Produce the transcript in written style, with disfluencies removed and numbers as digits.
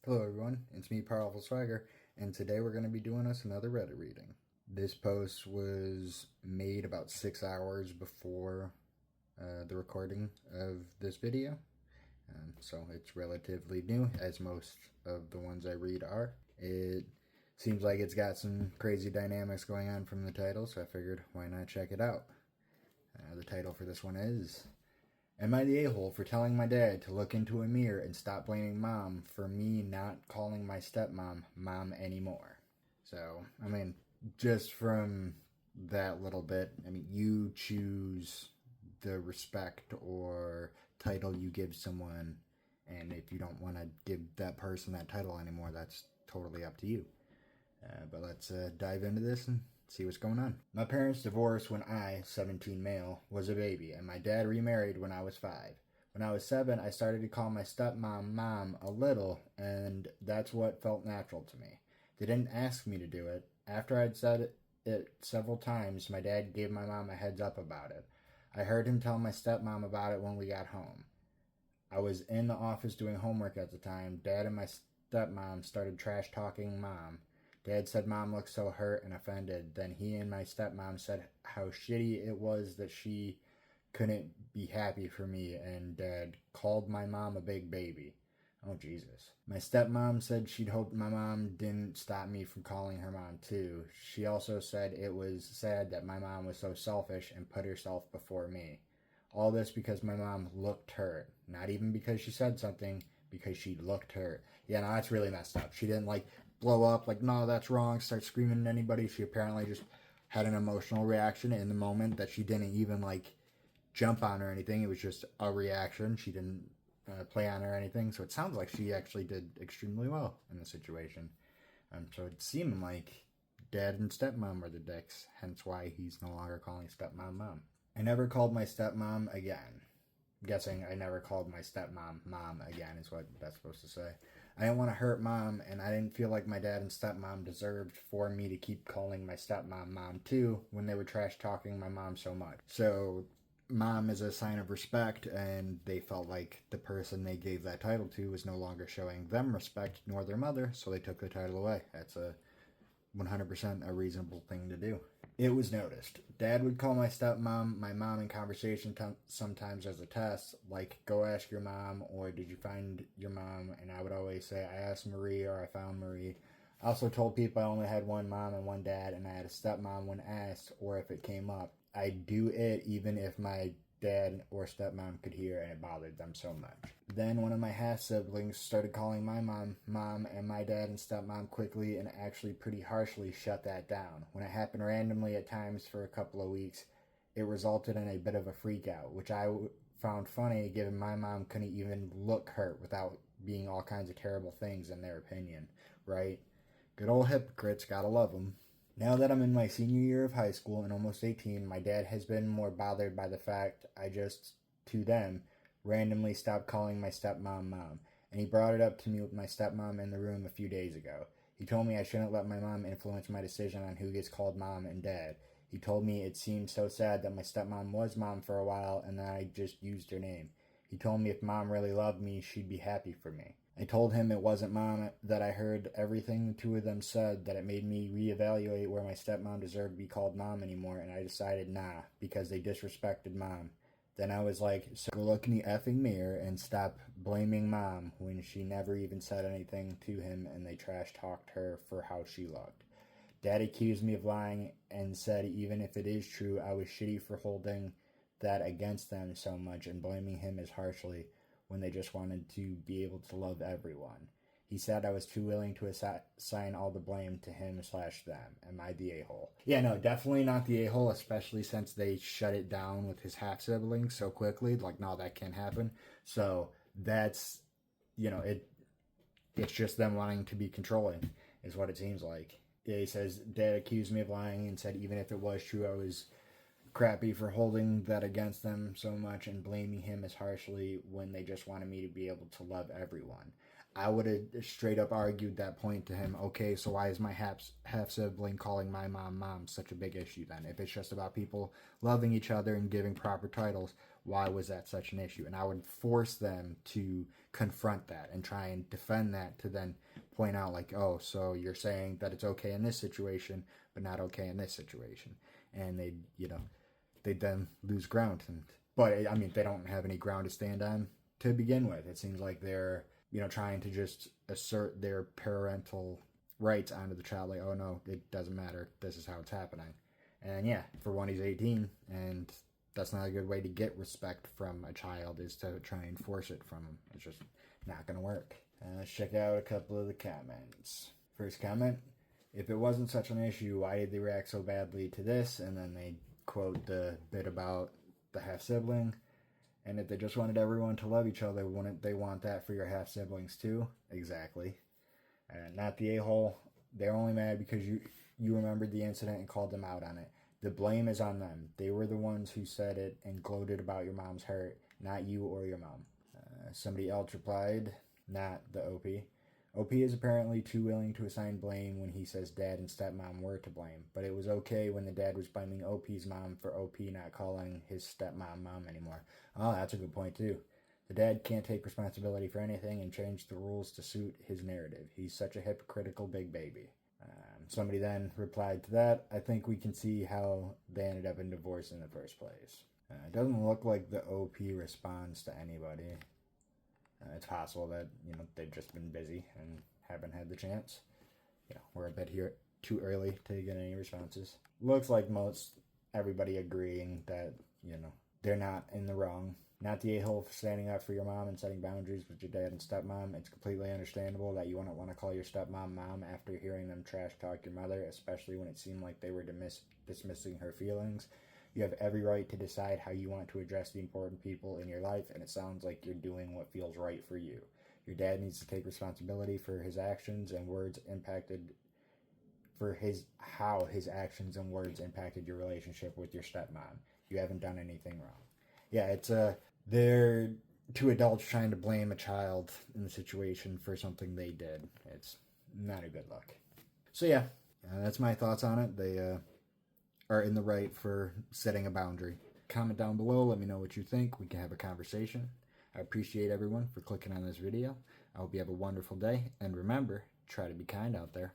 Hello everyone, it's me, Powerful Swagger, and today we're going to be doing us another Reddit reading. This post was made about 6 hours before the recording of this video, so it's relatively new, as most of the ones I read are. It seems like it's got some crazy dynamics going on from the title, so I figured why not check it out. The title for this one is, "Am I the a-hole for telling my dad to look into a mirror and stop blaming mom for me not calling my stepmom mom anymore?" So, just from that little bit, you choose the respect or title you give someone, and if you don't want to give that person that title anymore, that's totally up to you. But let's dive into this and see what's going on. "My parents divorced when I, 17 male, was a baby, and my dad remarried when I was 5. When I was 7, I started to call my stepmom mom a little, and that's what felt natural to me. They didn't ask me to do it. After I'd said it several times, my dad gave my mom a heads up about it. I heard him tell my stepmom about it when we got home. I was in the office doing homework at the time. Dad and my stepmom started trash talking mom. Dad said mom looked so hurt and offended. Then he and my stepmom said how shitty it was that she couldn't be happy for me, and Dad called my mom a big baby. Oh, Jesus. My stepmom said she'd hoped my mom didn't stop me from calling her mom, too. She also said it was sad that my mom was so selfish and put herself before me. All this because my mom looked hurt. Not even because she said something, because she looked hurt." Yeah, no, that's really messed up. She didn't, blow up, no, that's wrong, start screaming at anybody. She apparently just had an emotional reaction in the moment that she didn't even, jump on or anything. It was just a reaction. She didn't play on her or anything. So it sounds like she actually did extremely well in the situation. So it seemed like dad and stepmom were the dicks, hence why he's no longer calling stepmom mom. "I never called my stepmom again." I'm guessing I never called my stepmom mom again is what that's supposed to say. "I didn't want to hurt mom, and I didn't feel like my dad and stepmom deserved for me to keep calling my stepmom mom too when they were trash talking my mom so much." So mom is a sign of respect, and they felt like the person they gave that title to was no longer showing them respect nor their mother, so they took the title away. That's a 100% a reasonable thing to do. "It was noticed. Dad would call my stepmom my mom in conversation sometimes as a test, like, 'Go ask your mom,' or 'Did you find your mom?' And I would always say, 'I asked Marie,' or 'I found Marie.' I also told people I only had one mom and one dad, and I had a stepmom when asked, or if it came up. I'd do it even if my dad or stepmom could hear, and it bothered them so much. Then one of my half-siblings started calling my mom, and my dad and stepmom quickly and actually pretty harshly shut that down. When it happened randomly at times for a couple of weeks, it resulted in a bit of a freak out, which I found funny given my mom couldn't even look hurt without being all kinds of terrible things in their opinion, right? Good old hypocrites, gotta love them. Now that I'm in my senior year of high school and almost 18, my dad has been more bothered by the fact I just, to them, randomly stopped calling my stepmom mom, and he brought it up to me with my stepmom in the room a few days ago. He told me I shouldn't let my mom influence my decision on who gets called mom and dad. He told me it seemed so sad that my stepmom was mom for a while and that I just used her name. He told me if mom really loved me, she'd be happy for me. I told him it wasn't mom, that I heard everything the two of them said, that it made me reevaluate where my stepmom deserved to be called mom anymore, and I decided nah, because they disrespected mom. Then I was like, so go look in the effing mirror and stop blaming mom when she never even said anything to him and they trash talked her for how she looked. Dad accused me of lying and said even if it is true, I was shitty for holding that against them so much and blaming him as harshly when they just wanted to be able to love everyone. He said I was too willing to assign all the blame to him/them. Am I the a-hole? Yeah, no, definitely not the a-hole, especially since they shut it down with his half-sibling so quickly. No, that can't happen. So that's, it's just them wanting to be controlling is what it seems like. Yeah, he says, Dad accused me of lying and said even if it was true, I was crappy for holding that against them so much and blaming him as harshly when they just wanted me to be able to love everyone. I would have straight up argued that point to him. Okay, so why is my half-sibling calling my mom such a big issue then? If it's just about people loving each other and giving proper titles, why was that such an issue? And I would force them to confront that and try and defend that, to then point out like, oh, so you're saying that it's okay in this situation, but not okay in this situation. And they'd then lose ground. But I mean, they don't have any ground to stand on to begin with. It seems like they're, trying to just assert their parental rights onto the child. Like, oh no, it doesn't matter. This is how it's happening. And yeah, for one, he's 18, and that's not a good way to get respect from a child, is to try and force it from him. It's just not going to work. Let's check out a couple of the comments. First comment: if it wasn't such an issue, why did they react so badly to this? And then they quote the bit about the half-sibling. And if they just wanted everyone to love each other, wouldn't they want that for your half-siblings too? Exactly. And not the a-hole. They're only mad because you remembered the incident and called them out on it. The blame is on them. They were the ones who said it and gloated about your mom's hurt, not you or your mom. Somebody else replied, not the OP. OP is apparently too willing to assign blame when he says dad and stepmom were to blame, but it was okay when the dad was blaming OP's mom for OP not calling his stepmom mom anymore. Oh, that's a good point too. The dad can't take responsibility for anything and change the rules to suit his narrative. He's such a hypocritical big baby. Somebody then replied to that, I think we can see how they ended up in divorce in the first place. It doesn't look like the OP responds to anybody. It's possible that, they've just been busy and haven't had the chance. We're a bit here too early to get any responses. Looks like most everybody agreeing that, they're not in the wrong. Not the a-hole for standing up for your mom and setting boundaries with your dad and stepmom. It's completely understandable that you wouldn't want to call your stepmom mom after hearing them trash talk your mother, especially when it seemed like they were dismissing her feelings. You have every right to decide how you want to address the important people in your life, and it sounds like you're doing what feels right for you. Your dad needs to take responsibility for his actions and words how his actions and words impacted your relationship with your stepmom. You haven't done anything wrong. Yeah, they're two adults trying to blame a child in the situation for something they did. It's not a good look. So yeah, that's my thoughts on it. They are in the right for setting a boundary. Comment down below. Let me know what you think. We can have a conversation. I appreciate everyone for clicking on this video. I hope you have a wonderful day. And remember, try to be kind out there.